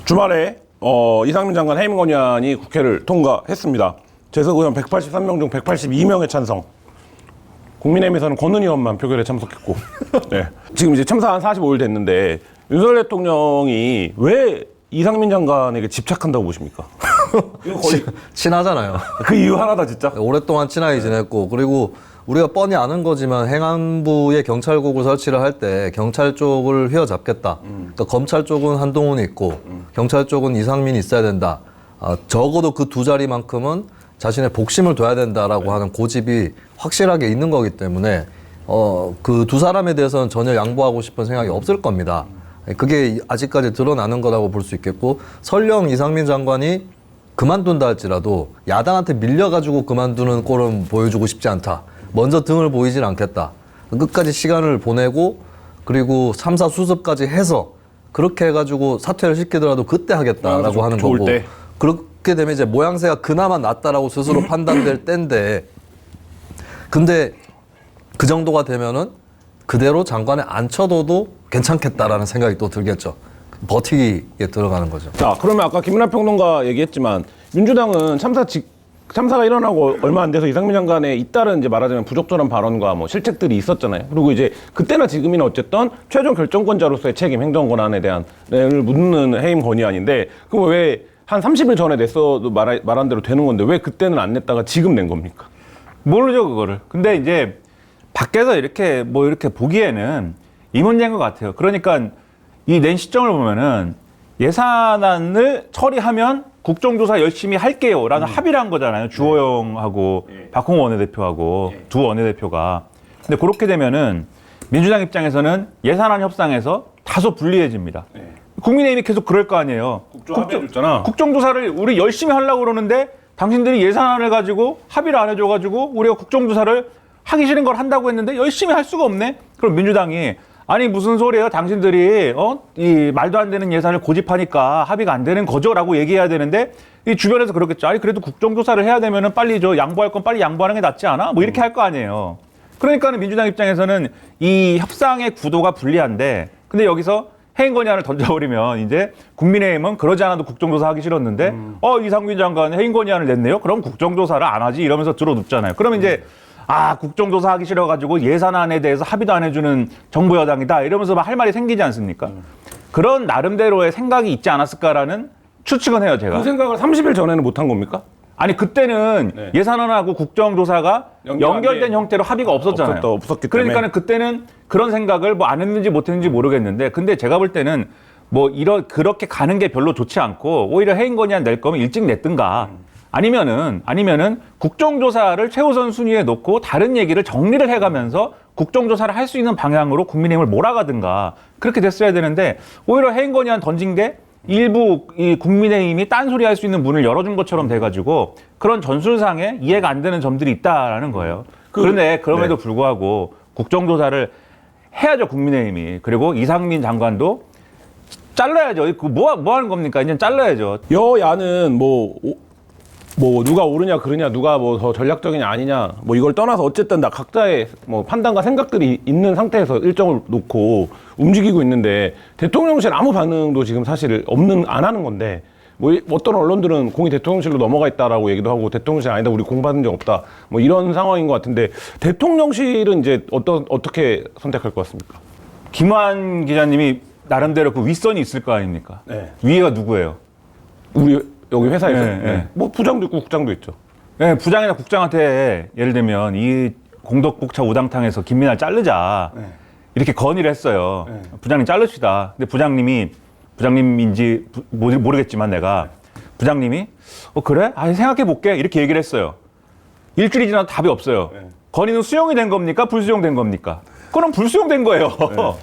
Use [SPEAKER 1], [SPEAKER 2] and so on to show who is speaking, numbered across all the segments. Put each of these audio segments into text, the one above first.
[SPEAKER 1] 주말에 이상민 장관 해임 건의안이 국회를 통과했습니다. 재석 의원 183명 중 182명의 찬성. 국민의힘에서는 권은희 의원만 표결에 참석했고. 네. 지금 이제 참사 한 45일 됐는데 윤석열 대통령이 왜 이상민 장관에게 집착한다고 보십니까? 이거 거의
[SPEAKER 2] 친하잖아요.
[SPEAKER 1] 그 이유 하나다 진짜.
[SPEAKER 2] 오랫동안 친하게 지냈고, 그리고 우리가 뻔히 아는 거지만 행안부에 경찰국을 설치를 할 때 경찰 쪽을 휘어잡겠다. 그러니까 검찰 쪽은 한동훈이 있고 경찰 쪽은 이상민이 있어야 된다. 적어도 그 두 자리만큼은 자신의 복심을 둬야 된다라고 하는 고집이 확실하게 있는 거기 때문에 그 두 사람에 대해서는 전혀 양보하고 싶은 생각이 없을 겁니다. 그게 아직까지 드러나는 거라고 볼 수 있겠고, 설령 이상민 장관이 그만둔다 할지라도 야당한테 밀려가지고 그만두는 꼴은 보여주고 싶지 않다. 먼저 등을 보이진 않겠다. 끝까지 시간을 보내고 그리고 3사 수습까지 해서 그렇게 해가지고 사퇴를 시키더라도 그때 하겠다라고 하는 거고.
[SPEAKER 1] 때.
[SPEAKER 2] 그렇게 되면 이제 모양새가 그나마 낫다라고 스스로 판단될 때인데, 근데 그 정도가 되면은 그대로 장관에 앉혀둬도 괜찮겠다라는 생각이 또 들겠죠. 버티기에 들어가는 거죠.
[SPEAKER 1] 자, 그러면 아까 김은하 평론가 얘기했지만 민주당은 참사가 일어나고 얼마 안 돼서 이상민 장관의 잇따른 이제 말하자면 부적절한 발언과 뭐 실책들이 있었잖아요. 그리고 이제 그때나 지금이나 어쨌든 최종 결정권자로서의 책임, 행정권한에 대한 를 묻는 해임 건의안인데, 그럼 왜 한 30일 전에 냈어도 말한 대로 되는 건데 왜 그때는 안 냈다가 지금 낸 겁니까?
[SPEAKER 3] 모르죠, 그거를. 근데 이제 밖에서 이렇게 보기에는 이 문제인 것 같아요. 그러니까 이 낸 시점을 보면은 예산안을 처리하면 국정조사 열심히 할게요라는 합의를 한 거잖아요. 주호영하고 박홍호 원내대표하고 두 원내대표가. 근데 그렇게 되면은 민주당 입장에서는 예산안 협상에서 다소 불리해집니다. 국민의힘이 계속 그럴 거 아니에요. 국정조사를 우리 열심히 하려고 그러는데 당신들이 예산안을 가지고 합의를 안 해줘가지고 우리가 국정조사를 하기 싫은 걸 한다고 했는데 열심히 할 수가 없네. 그럼 민주당이 아니 무슨 소리예요? 당신들이 이 말도 안 되는 예산을 고집하니까 합의가 안 되는 거죠라고 얘기해야 되는데 이 주변에서 그렇겠죠. 아니 그래도 국정조사를 해야 되면은 빨리 양보할 건 빨리 양보하는 게 낫지 않아? 뭐 이렇게 할 거 아니에요. 그러니까는 민주당 입장에서는 이 협상의 구도가 불리한데, 근데 여기서 해임 건의안을 던져버리면 이제 국민의힘은 그러지 않아도 국정조사 하기 싫었는데 이상민 장관 해임 건의안을 냈네요. 그럼 국정조사를 안 하지 이러면서 들어눕잖아요. 그러면 이제 국정조사 하기 싫어가지고 예산안에 대해서 합의도 안 해주는 정부 여당이다 이러면서 막 할 말이 생기지 않습니까? 그런 나름대로의 생각이 있지 않았을까라는 추측은 해요, 제가.
[SPEAKER 1] 그 생각을 30일 전에는 못 한 겁니까?
[SPEAKER 3] 아니 그때는 예산안하고 국정조사가 연결된 형태로 합의가 없었잖아요.
[SPEAKER 1] 없었기 때문에.
[SPEAKER 3] 그러니까는 그때는 그런 생각을 뭐 안 했는지 못 했는지 모르겠는데, 근데 제가 볼 때는 뭐 그렇게 가는 게 별로 좋지 않고 오히려 해임 건의안 낼 거면 일찍 냈든가 아니면은 국정조사를 최우선 순위에 놓고 다른 얘기를 정리를 해가면서 국정조사를 할 수 있는 방향으로 국민의힘을 몰아가든가 그렇게 됐어야 되는데, 오히려 해임 건의안 던진 게 일부 이 국민의힘이 딴소리 할 수 있는 문을 열어준 것처럼 돼가지고 그런 전술상에 이해가 안 되는 점들이 있다라는 거예요. 그런데 그럼에도 불구하고 국정조사를 해야죠, 국민의힘이. 그리고 이상민 장관도 잘라야죠. 뭐 하는 겁니까? 이제 잘라야죠.
[SPEAKER 1] 여야는 뭐 누가 옳으냐 그르냐, 누가 뭐 더 전략적이냐 아니냐, 뭐 이걸 떠나서 어쨌든 다 각자의 뭐 판단과 생각들이 있는 상태에서 일정을 놓고 움직이고 있는데, 대통령실 아무 반응도 지금 사실 안 하는 건데, 뭐 어떤 언론들은 공이 대통령실로 넘어가 있다라고 얘기도 하고, 대통령실 아니다, 우리 공 받은 적 없다, 뭐 이런 상황인 것 같은데, 대통령실은 이제 어떻게 선택할 것 같습니까?
[SPEAKER 3] 김환 기자님이 나름대로 그 윗선이 있을 거 아닙니까?
[SPEAKER 1] 네.
[SPEAKER 3] 위에가 누구예요?
[SPEAKER 1] 우리 여기 회사에서
[SPEAKER 3] 네.
[SPEAKER 1] 뭐 부장도 있고 국장도 있죠.
[SPEAKER 3] 네, 부장이나 국장한테 예를 들면 이 공덕국차 우당탕에서 김민아를 자르자 이렇게 건의를 했어요. 부장님 자르시다. 근데 부장님인지 모르겠지만 내가 부장님이 그래? 생각해 볼게 이렇게 얘기를 했어요. 일주일이 지나도 답이 없어요. 건의는 수용이 된 겁니까? 불수용된 겁니까? 그럼 불수용된 거예요.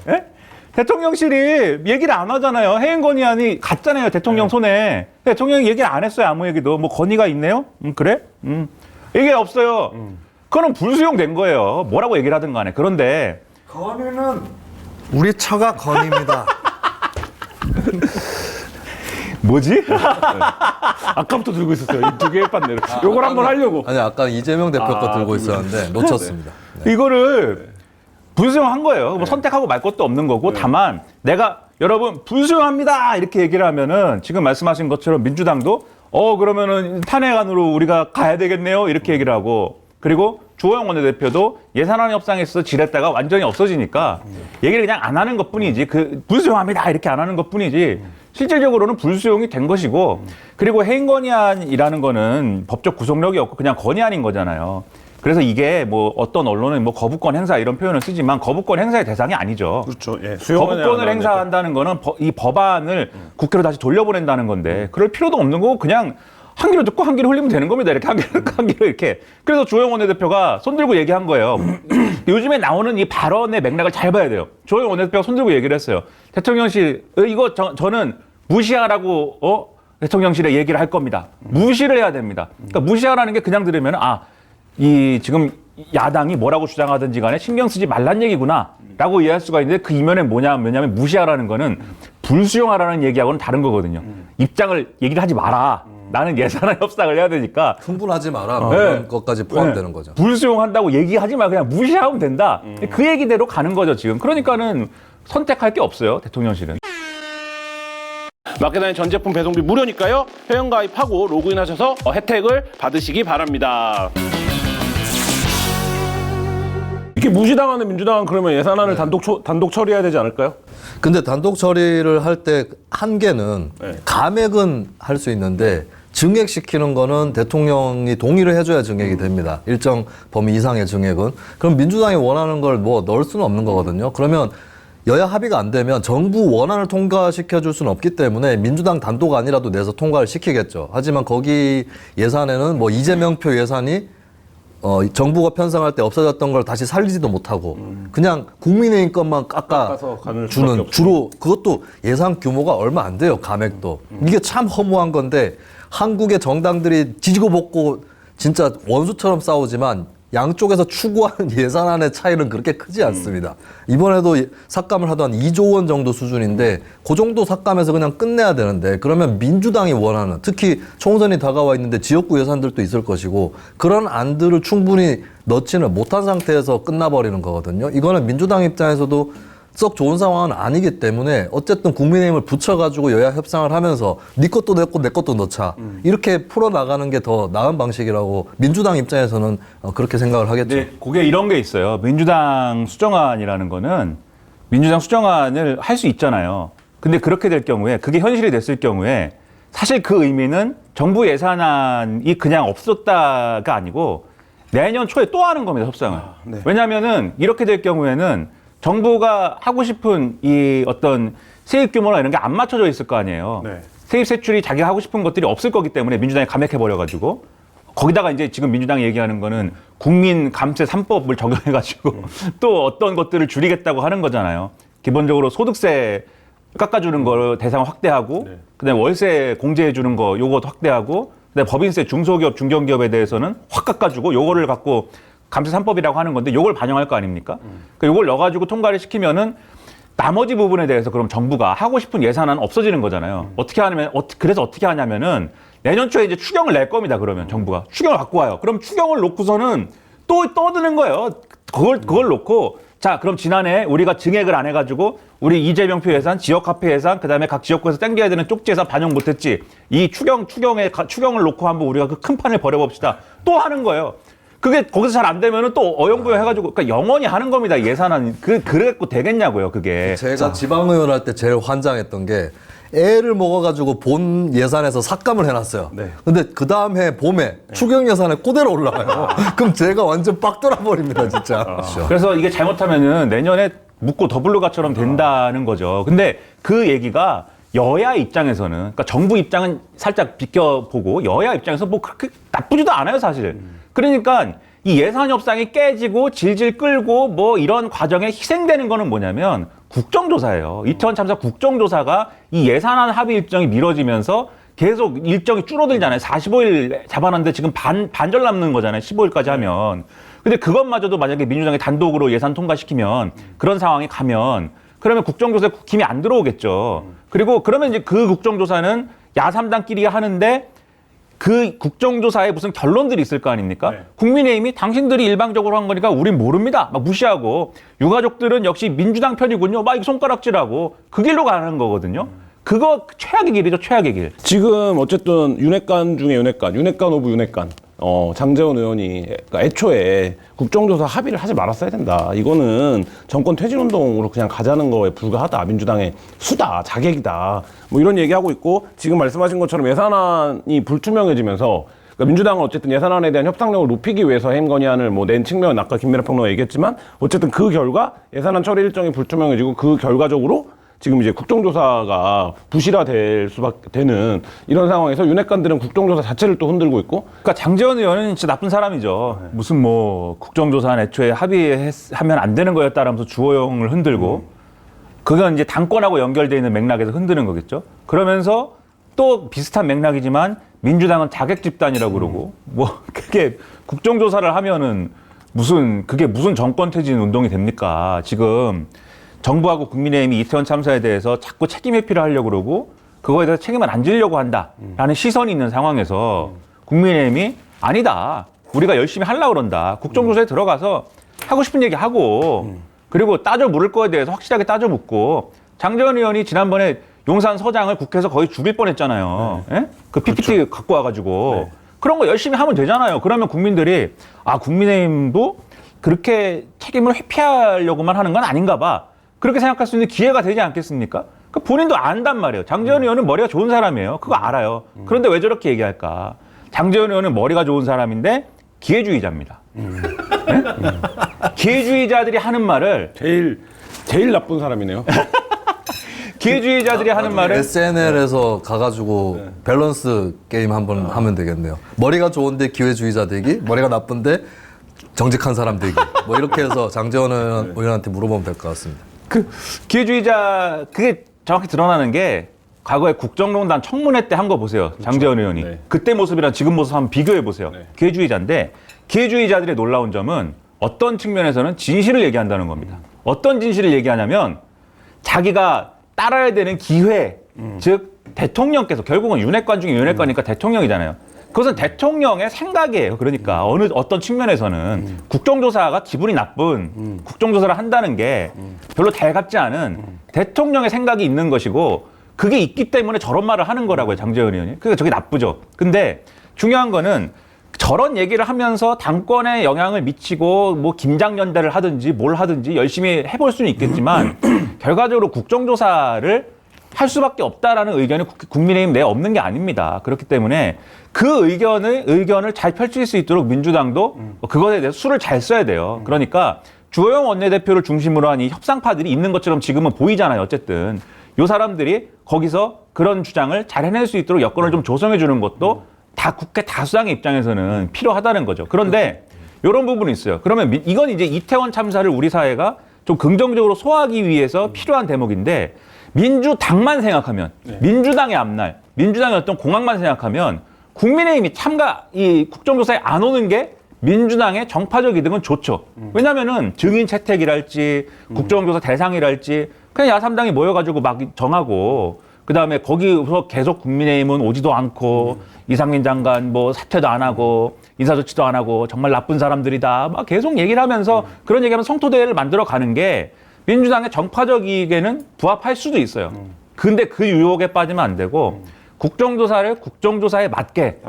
[SPEAKER 3] 예? 대통령실이 얘기를 안 하잖아요. 해임 건의안이 갔잖아요, 대통령 손에. 대통령이 얘기를 안 했어요, 아무 얘기도. 뭐 건의가 있네요? 그래? 얘기 없어요. 그럼 불수용된 거예요. 뭐라고 얘기를 하든 간에. 그런데
[SPEAKER 2] 건의는 우리 처가 건의입니다.
[SPEAKER 3] 뭐지?
[SPEAKER 1] 아까부터 들고 있었어요. 이 두 개의 판대로. 요걸 한번 하려고.
[SPEAKER 2] 아니, 아까 이재명 대표 거 들고 있었는데 놓쳤습니다.
[SPEAKER 3] 이거를 불수용한 거예요. 뭐 선택하고 말 것도 없는 거고, 다만 내가 여러분 불수용합니다 이렇게 얘기를 하면은 지금 말씀하신 것처럼 민주당도 그러면은 탄핵안으로 우리가 가야 되겠네요 이렇게 얘기를 하고 그리고 주호영 원내대표도 예산안 협상에서 지렛대가 완전히 없어지니까 얘기를 그냥 안 하는 것뿐이지 그 불수용합니다 이렇게 안 하는 것뿐이지 실질적으로는 불수용이 된 것이고 그리고 해임 건의안이라는 거는 법적 구속력이 없고 그냥 건의안인 거잖아요. 그래서 이게 뭐 어떤 언론은 뭐 거부권 행사 이런 표현을 쓰지만 거부권 행사의 대상이 아니죠.
[SPEAKER 1] 그렇죠. 예.
[SPEAKER 3] 거부권을 행사한다는 거는 이 법안을 국회로 다시 돌려보낸다는 건데 그럴 필요도 없는 거고 그냥 한 귀로 듣고 한 귀로 흘리면 되는 겁니다. 이렇게 한 귀로 이렇게. 그래서 주호영 원내대표가 손들고 얘기한 거예요. 요즘에 나오는 이 발언의 맥락을 잘 봐야 돼요. 주호영 원내대표가 손들고 얘기를 했어요. 대통령실 이거 저는 무시하라고 대통령실에 얘기를 할 겁니다. 무시를 해야 됩니다. 그러니까 무시하라는 게 그냥 들으면 이 지금 야당이 뭐라고 주장하든지 간에 신경 쓰지 말란 얘기구나라고 이해할 수가 있는데 그 이면에 뭐냐면 무시하라는 거는 불수용하라는 얘기하고는 다른 거거든요. 입장을 얘기를 하지 마라. 나는 예산안 협상을 해야 되니까
[SPEAKER 2] 흥분하지 마라. 그런 것까지 포함되는 거죠.
[SPEAKER 3] 불수용한다고 얘기하지 마. 그냥 무시하면 된다. 그 얘기대로 가는 거죠, 지금. 그러니까는 선택할 게 없어요, 대통령실은.
[SPEAKER 1] 마켓단의 전 제품 배송비 무료니까요. 회원가입하고 로그인하셔서 혜택을 받으시기 바랍니다. 이렇게 무시당하는 민주당은 그러면 예산안을 단독 처리해야 되지 않을까요?
[SPEAKER 2] 근데 단독 처리를 할 때 한계는 감액은 할 수 있는데 증액시키는 거는 대통령이 동의를 해줘야 증액이 됩니다. 일정 범위 이상의 증액은. 그럼 민주당이 원하는 걸 뭐 넣을 수는 없는 거거든요. 그러면 여야 합의가 안 되면 정부 원안을 통과시켜줄 수는 없기 때문에 민주당 단독안이라도 내서 통과를 시키겠죠. 하지만 거기 예산에는 뭐 이재명표 예산이 정부가 편성할 때 없어졌던 걸 다시 살리지도 못하고 그냥 국민의힘 것만
[SPEAKER 1] 깎아서 가는
[SPEAKER 2] 주는
[SPEAKER 1] 수밖에
[SPEAKER 2] 주로 그것도 예산 규모가 얼마 안 돼요. 감액도. 이게 참 허무한 건데 한국의 정당들이 지지고 볶고 진짜 원수처럼 싸우지만 양쪽에서 추구하는 예산안의 차이는 그렇게 크지 않습니다. 이번에도 삭감을 하던 2조 원 정도 수준인데 그 정도 삭감해서 그냥 끝내야 되는데 그러면 민주당이 원하는 특히 총선이 다가와 있는데 지역구 예산들도 있을 것이고 그런 안들을 충분히 넣지는 못한 상태에서 끝나버리는 거거든요. 이거는 민주당 입장에서도 썩 좋은 상황은 아니기 때문에 어쨌든 국민의힘을 붙여가지고 여야 협상을 하면서 네 것도 냈고 내 것도 넣자 이렇게 풀어나가는 게 더 나은 방식이라고 민주당 입장에서는 그렇게 생각을 하겠죠.
[SPEAKER 3] 네, 그게 이런 게 있어요. 민주당 수정안이라는 거는 민주당 수정안을 할 수 있잖아요. 근데 그렇게 될 경우에 그게 현실이 됐을 경우에 사실 그 의미는 정부 예산안이 그냥 없었다가 아니고 내년 초에 또 하는 겁니다, 협상을.
[SPEAKER 1] 네.
[SPEAKER 3] 왜냐하면은 이렇게 될 경우에는 정부가 하고 싶은 이 어떤 세입 규모나 이런 게 안 맞춰져 있을 거 아니에요.
[SPEAKER 1] 네.
[SPEAKER 3] 세입 세출이 자기가 하고 싶은 것들이 없을 거기 때문에 민주당이 감액해버려가지고 거기다가 이제 지금 민주당이 얘기하는 거는 국민 감세 3법을 적용해가지고 또 어떤 것들을 줄이겠다고 하는 거잖아요. 기본적으로 소득세 깎아주는 걸 대상 확대하고 그다음에 월세 공제해주는 거 요거 확대하고 그다음에 법인세 중소기업 중견기업에 대해서는 확 깎아주고 요거를 갖고 감세 3법이라고 하는 건데 요걸 반영할 거 아닙니까? 그러니까 요걸 넣어가지고 통과를 시키면은 나머지 부분에 대해서 그럼 정부가 하고 싶은 예산은 없어지는 거잖아요. 그래서 어떻게 하냐면은 내년 초에 이제 추경을 낼 겁니다. 그러면 정부가 추경을 갖고 와요. 그럼 추경을 놓고서는 또 떠드는 거예요. 그걸 놓고 자 그럼 지난해 우리가 증액을 안 해가지고 우리 이재명표 예산, 지역화폐 예산, 그다음에 각 지역구에서 땡겨야 되는 쪽지 예산 반영 못했지. 이 추경을 놓고 한번 우리가 그 큰 판을 벌여봅시다. 또 하는 거예요. 그게 거기서 잘 안 되면은 또 어영부영 해가지고 그러니까 영원히 하는 겁니다. 예산안 그래갖고 되겠냐고요. 그게.
[SPEAKER 2] 제가 지방의원 할 때 제일 환장했던 게 애를 먹어가지고 본 예산에서 삭감을 해놨어요.
[SPEAKER 1] 네.
[SPEAKER 2] 근데 그 다음 해 봄에 추경 예산에 그대로 올라가요. 그럼 제가 완전 빡 돌아버립니다, 진짜. 그렇죠.
[SPEAKER 3] 그래서 이게 잘못하면은 내년에 묻고 더블루가처럼 된다는 거죠. 근데 그 얘기가 여야 입장에서는, 그러니까 정부 입장은 살짝 비껴보고 여야 입장에서 뭐 그렇게 나쁘지도 않아요, 사실. 그러니까 이 예산 협상이 깨지고 질질 끌고 뭐 이런 과정에 희생되는 거는 뭐냐면 국정조사예요. 이태원 참사 국정조사가 이 예산안 합의 일정이 미뤄지면서 계속 일정이 줄어들잖아요. 45일 잡아놨는데 지금 반절 남는 거잖아요. 15일까지 하면. 근데 그것마저도 만약에 민주당이 단독으로 예산 통과시키면 그런 상황이 가면 그러면 국정조사에 힘이 안 들어오겠죠. 그리고 그러면 이제 그 국정조사는 야3당끼리 하는데 그 국정조사에 무슨 결론들이 있을 거 아닙니까?
[SPEAKER 1] 네.
[SPEAKER 3] 국민의힘이 당신들이 일방적으로 한 거니까 우린 모릅니다. 막 무시하고 유가족들은 역시 민주당 편이군요. 막 손가락질하고 그 길로 가는 거거든요. 그거 최악의 길이죠. 최악의 길.
[SPEAKER 1] 지금 어쨌든 윤핵관 중에 윤핵관 오브 윤핵관 장제원 의원이 그러니까 애초에 국정조사 합의를 하지 말았어야 된다. 이거는 정권 퇴진운동으로 그냥 가자는 거에 불과하다. 민주당의 수다, 자객이다. 뭐 이런 얘기하고 있고 지금 말씀하신 것처럼 예산안이 불투명해지면서 그러니까 민주당은 어쨌든 예산안에 대한 협상력을 높이기 위해서 행건의안을 뭐 낸 측면은 아까 김민하 평론가 얘기했지만 어쨌든 그 결과 예산안 처리 일정이 불투명해지고 그 결과적으로 지금 이제 국정조사가 부실화될 수밖에 되는 이런 상황에서 윤핵관들은 국정조사 자체를 또 흔들고 있고
[SPEAKER 3] 그러니까 장제원 의원은 진짜 나쁜 사람이죠. 무슨 뭐 국정조사는 애초에 합의하면 안 되는 거였다라면서 주호영을 흔들고 그건 이제 당권하고 연결되어 있는 맥락에서 흔드는 거겠죠. 그러면서 또 비슷한 맥락이지만 민주당은 자객 집단이라고 그러고 뭐 그게 국정조사를 하면은 그게 무슨 정권 퇴진 운동이 됩니까? 지금 정부하고 국민의힘이 이태원 참사에 대해서 자꾸 책임 회피를 하려고 그러고 그거에 대해서 책임을 안 지려고 한다라는 시선이 있는 상황에서 국민의힘이 아니다. 우리가 열심히 하려고 그런다. 국정조사에 들어가서 하고 싶은 얘기 하고 그리고 따져 물을 거에 대해서 확실하게 따져 묻고 장제원 의원이 지난번에 용산 서장을 국회에서 거의 죽일 뻔했잖아요. 예? 그 PPT 갖고 와가지고 그런 거 열심히 하면 되잖아요. 그러면 국민들이 국민의힘도 그렇게 책임을 회피하려고만 하는 건 아닌가 봐. 그렇게 생각할 수 있는 기회가 되지 않겠습니까? 그 본인도 안단 말이에요. 장제원 의원은 머리가 좋은 사람이에요. 그거 알아요. 그런데 왜 저렇게 얘기할까? 장제원 의원은 머리가 좋은 사람인데 기회주의자입니다. 네? 기회주의자들이 하는 말을
[SPEAKER 1] 제일 나쁜 사람이네요.
[SPEAKER 3] 기회주의자들이 하는 말을
[SPEAKER 2] SNL에서 가가지고 밸런스 게임 한번 하면 되겠네요. 머리가 좋은데 기회주의자 되기, 머리가 나쁜데 정직한 사람 되기. 뭐 이렇게 해서 장제원 의원한테 물어보면 될 것 같습니다.
[SPEAKER 3] 그 기회주의자 그게 정확히 드러나는 게 과거에 국정농단 청문회 때 한 거 보세요. 장제원 의원이.
[SPEAKER 1] 네.
[SPEAKER 3] 그때 모습이랑 지금 모습 한번 비교해 보세요.
[SPEAKER 1] 네.
[SPEAKER 3] 기회주의자인데 기회주의자들의 놀라운 점은 어떤 측면에서는 진실을 얘기한다는 겁니다. 어떤 진실을 얘기하냐면 자기가 따라야 되는 기회, 즉 대통령께서 결국은 윤핵관 중에 윤핵관이니까 대통령이잖아요. 그것은 대통령의 생각이에요. 그러니까 어떤 측면에서는 국정조사가 기분이 나쁜 국정조사를 한다는 게 별로 달갑지 않은 대통령의 생각이 있는 것이고 그게 있기 때문에 저런 말을 하는 거라고요. 장제원 의원이. 그러니까 저게 나쁘죠. 근데 중요한 거는 저런 얘기를 하면서 당권에 영향을 미치고 뭐 김장연대를 하든지 뭘 하든지 열심히 해볼 수는 있겠지만 결과적으로 국정조사를 할 수밖에 없다라는 의견이 국민의힘 내에 없는 게 아닙니다. 그렇기 때문에 그 의견을 잘 펼칠 수 있도록 민주당도 그것에 대해서 수를 잘 써야 돼요. 그러니까 주호영 원내대표를 중심으로 한 이 협상파들이 있는 것처럼 지금은 보이잖아요. 어쨌든 이 사람들이 거기서 그런 주장을 잘 해낼 수 있도록 여건을 좀 조성해 주는 것도 다 국회 다수당의 입장에서는 필요하다는 거죠. 그런데 이런 부분이 있어요. 그러면 이건 이제 이태원 참사를 우리 사회가 좀 긍정적으로 소화하기 위해서 필요한 대목인데 민주당만 생각하면 민주당의 앞날, 민주당의 어떤 공약만 생각하면 국민의힘이 이 국정조사에 안 오는 게 민주당의 정파적 이득은 좋죠. 왜냐면은 증인 채택이랄지 국정조사 대상이랄지 그냥 야3당이 모여가지고 막 정하고 그다음에 거기서 계속 국민의힘은 오지도 않고 이상민 장관 뭐 사퇴도 안 하고 인사조치도 안 하고 정말 나쁜 사람들이다 막 계속 얘기를 하면서 그런 얘기하면 성토대회를 만들어 가는 게 민주당의 정파적 이익에는 부합할 수도 있어요. 근데 그 유혹에 빠지면 안 되고 국정조사를 국정조사에 맞게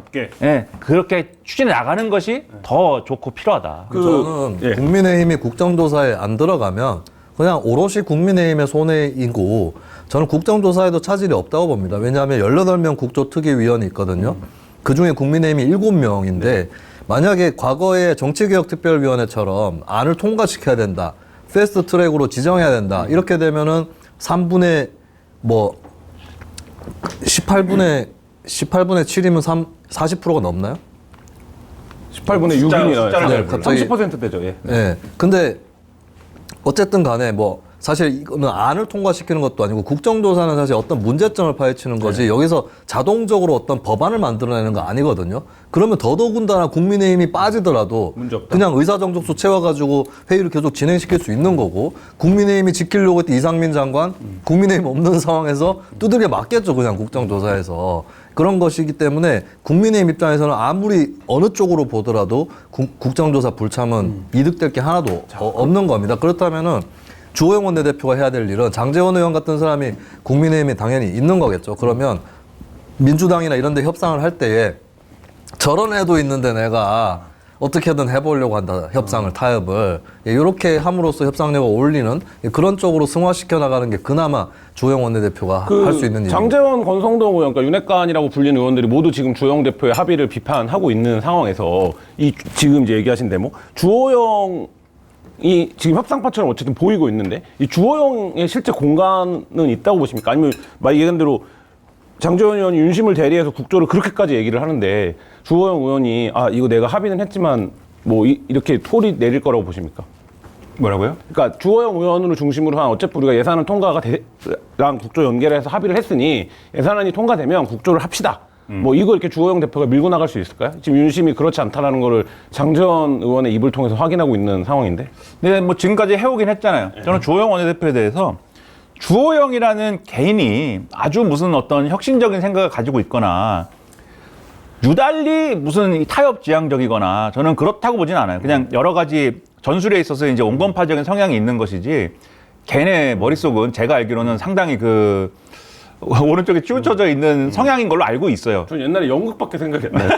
[SPEAKER 3] 그렇게 추진해 나가는 것이 더 좋고 필요하다.
[SPEAKER 2] 저는 국민의힘이 국정조사에 안 들어가면 그냥 오롯이 국민의힘의 손해이고 저는 국정조사에도 차질이 없다고 봅니다. 왜냐하면 18명 국조특위위원이 있거든요. 그중에 국민의힘이 7명인데 만약에 과거에 정치개혁특별위원회처럼 안을 통과시켜야 된다. 패스트 트랙으로 지정해야 된다. 이렇게 되면은 3분의 18분의 7이면 40%가 넘나요?
[SPEAKER 1] 18분의 6이니까
[SPEAKER 2] 네, 갑자기
[SPEAKER 1] 30% 되죠. 예.
[SPEAKER 2] 네. 근데 어쨌든 간에 사실 이거는 안을 통과시키는 것도 아니고 국정조사는 사실 어떤 문제점을 파헤치는 거지 여기서 자동적으로 어떤 법안을 만들어내는 거 아니거든요. 그러면 더더군다나 국민의힘이 빠지더라도 그냥 의사정족수 채워가지고 회의를 계속 진행시킬 수 있는 거고 국민의힘이 지키려고 했던 이상민 장관 국민의힘 없는 상황에서 두들겨 맞겠죠. 그냥 국정조사에서. 그런 것이기 때문에 국민의힘 입장에서는 아무리 어느 쪽으로 보더라도 국정조사 불참은 이득될 게 하나도 없는 겁니다. 그렇다면은 주호영 원내대표가 해야 될 일은 장제원 의원 같은 사람이 국민의힘에 당연히 있는 거겠죠. 그러면 민주당이나 이런 데 협상을 할 때에 저런 애도 있는데 내가 어떻게든 해보려고 한다. 협상을, 타협을. 이렇게 함으로써 협상력을 올리는 그런 쪽으로 승화시켜 나가는 게 그나마 주호영 원내대표가 할 수 있는 일입니다.
[SPEAKER 1] 장제원, 권성동 의원, 그러니까 윤핵관이라고 불리는 의원들이 모두 지금 주호영 대표의 합의를 비판하고 있는 상황에서 지금 이제 얘기하신 대목 주호영이 지금 협상파처럼 어쨌든 보이고 있는데 이 주호영의 실제 공간은 있다고 보십니까? 아니면 막 얘기한 대로 장제원 의원이 윤심을 대리해서 국조를 그렇게까지 얘기를 하는데 주호영 의원이 이거 내가 합의는 했지만 뭐 이렇게 소리 내릴 거라고 보십니까?
[SPEAKER 3] 뭐라고요?
[SPEAKER 1] 그러니까 주호영 의원으로 중심으로 한 어차피 우리가 예산은 통과가 랑 국조 연계해서 합의를 했으니 예산안이 통과되면 국조를 합시다. 뭐 이거 이렇게 주호영 대표가 밀고 나갈 수 있을까요? 지금 윤심이 그렇지 않다라는 거를 장제원 의원의 입을 통해서 확인하고 있는 상황인데.
[SPEAKER 3] 네, 뭐 지금까지 해오긴 했잖아요. 저는 주호영 원내대표에 대해서 주호영이라는 개인이 아주 무슨 어떤 혁신적인 생각을 가지고 있거나 유달리 무슨 타협지향적이거나 저는 그렇다고 보진 않아요. 그냥 여러 가지 전술에 있어서 이제 온건파적인 성향이 있는 것이지 걔네 머릿속은 제가 알기로는 상당히 그 오른쪽에 치우쳐져 있는 성향인 걸로 알고 있어요.
[SPEAKER 1] 전 옛날에 연극밖에 생각이 안 나요.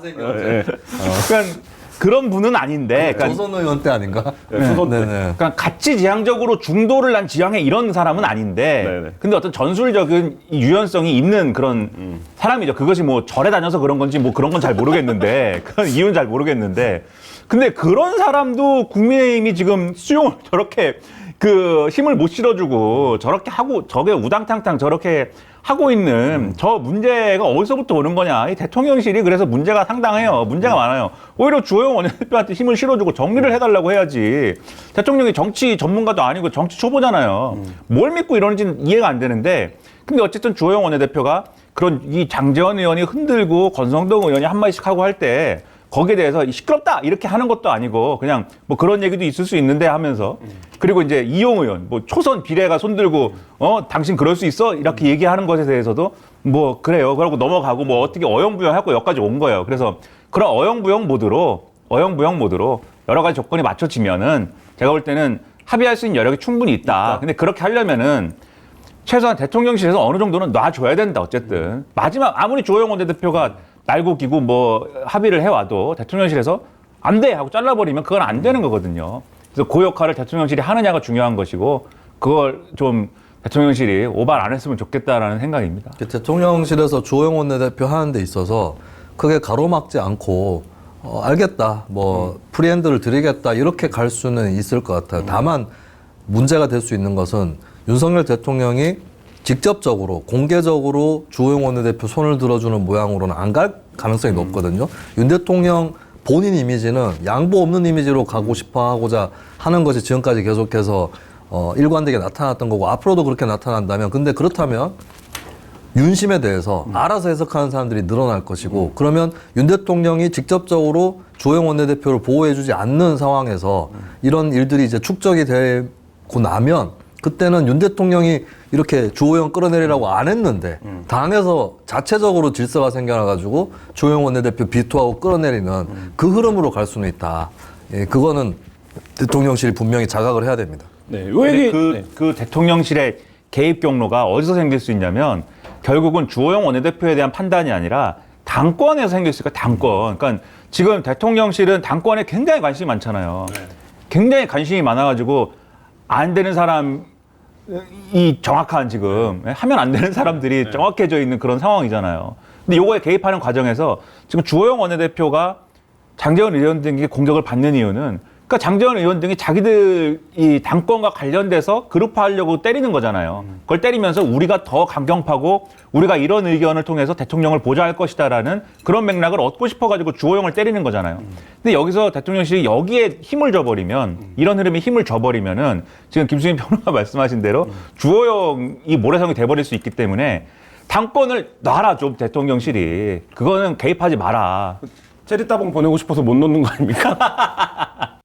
[SPEAKER 3] 그러니까 그런 분은 아닌데. 그러니까
[SPEAKER 2] 조선 의원 때 아닌가?
[SPEAKER 1] 조선 때.
[SPEAKER 3] 그러니까 가치 지향적으로 중도를 난 지향해 이런 사람은 아닌데
[SPEAKER 1] 네네.
[SPEAKER 3] 근데 어떤 전술적인 유연성이 있는 그런 사람이죠. 그것이 뭐 절에 다녀서 그런 건지 뭐 그런 건 잘 모르겠는데 그건 이유는 잘 모르겠는데 근데 그런 사람도 국민의힘이 지금 수용을 저렇게 그 힘을 못 실어주고 저렇게 하고 저게 우당탕탕 저렇게 하고 있는 저 문제가 어디서부터 오는 거냐. 이 대통령실이 그래서 문제가 상당해요. 문제가 많아요. 오히려 주호영 원내대표한테 힘을 실어주고 정리를 해달라고 해야지. 대통령이 정치 전문가도 아니고 정치 초보잖아요. 뭘 믿고 이러는지는 이해가 안 되는데 근데 어쨌든 주호영 원내대표가 그런 이 장제원 의원이 흔들고 권성동 의원이 한마디씩 하고 할 때 거기에 대해서 시끄럽다 이렇게 하는 것도 아니고 그냥 뭐 그런 얘기도 있을 수 있는데 하면서 그리고 이제 이용 의원 뭐 초선 비례가 손들고 당신 그럴 수 있어 이렇게 얘기하는 것에 대해서도 뭐 그래요 그러고 넘어가고 뭐 어떻게 어영부영하고 여기까지 온 거예요. 그래서 그런 어영부영 모드로 여러 가지 조건이 맞춰지면은 제가 볼 때는 합의할 수 있는 여력이 충분히 있다. 근데 그렇게 하려면은 최소한 대통령실에서 어느 정도는 놔줘야 된다. 어쨌든 마지막 아무리 주호영 원내대표가 날고 기고 뭐 합의를 해와도 대통령실에서 안 돼 하고 잘라버리면 그건 안 되는 거거든요. 그래서 그 역할을 대통령실이 하느냐가 중요한 것이고 그걸 좀 대통령실이 오발 안 했으면 좋겠다라는 생각입니다.
[SPEAKER 2] 대통령실에서 주호영 원내대표 하는 데 있어서 크게 가로막지 않고 알겠다, 뭐 프리핸드를 드리겠다 이렇게 갈 수는 있을 것 같아요. 다만 문제가 될 수 있는 것은 윤석열 대통령이 직접적으로 공개적으로 주호영 원내대표 손을 들어주는 모양으로는 안 갈 가능성이 높거든요. 윤 대통령 본인 이미지는 양보 없는 이미지로 가고 싶어 하고자 하는 것이 지금까지 계속해서 일관되게 나타났던 거고 앞으로도 그렇게 나타난다면 근데 그렇다면 윤심에 대해서 알아서 해석하는 사람들이 늘어날 것이고 그러면 윤 대통령이 직접적으로 주호영 원내대표를 보호해주지 않는 상황에서 이런 일들이 이제 축적이 되고 나면 그때는 윤 대통령이 이렇게 주호영 끌어내리라고 안 했는데 당에서 자체적으로 질서가 생겨나가지고 주호영 원내대표 비토하고 끌어내리는 그 흐름으로 갈 수는 있다. 예, 그거는 대통령실이 분명히 자각을 해야 됩니다.
[SPEAKER 1] 네,
[SPEAKER 3] 근데 그 대통령실의 개입 경로가 어디서 생길 수 있냐면 결국은 주호영 원내대표에 대한 판단이 아니라 당권에서 생길 수 있으니까 당권. 그러니까 지금 대통령실은 당권에 굉장히 관심이 많잖아요. 굉장히 관심이 많아가지고 안 되는 사람 이 정확한 지금 하면 안 되는 사람들이 정확해져 있는 그런 상황이잖아요. 근데 요거에 개입하는 과정에서 지금 주호영 원내대표가 장제원 의원 등에게 공격을 받는 이유는 그러니까 장제원 의원 등이 자기들 이 당권과 관련돼서 그룹화하려고 때리는 거잖아요. 그걸 때리면서 우리가 더 강경파고 우리가 이런 의견을 통해서 대통령을 보좌할 것이다라는 그런 맥락을 얻고 싶어가지고 주호영을 때리는 거잖아요. 근데 여기서 대통령실이 여기에 힘을 줘버리면 이런 흐름에 힘을 줘버리면은 지금 김수민 평론가 말씀하신 대로 주호영이 모래성이 돼버릴 수 있기 때문에 당권을 놔라 좀 대통령실이 그거는 개입하지 마라.
[SPEAKER 1] 체리따봉 보내고 싶어서 못 놓는 거 아닙니까?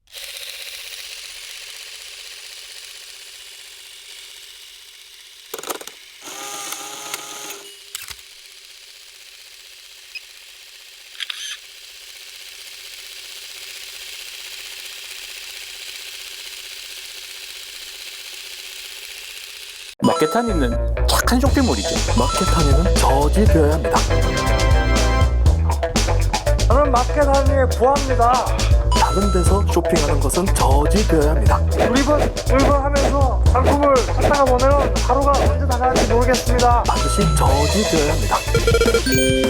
[SPEAKER 4] 마케타니는 착한 쇼핑몰이죠.
[SPEAKER 5] 마켓하니는 저지되어야 합니다.
[SPEAKER 6] 저는 마켓하니에 구합니다.
[SPEAKER 5] 다른 데서 쇼핑하는 것은 저지되어야 합니다.
[SPEAKER 6] 울분하면서 상품을 찾다가 보면 하루가 언제 다 가는지 모르겠습니다.
[SPEAKER 5] 반드시 저지되어야 합니다.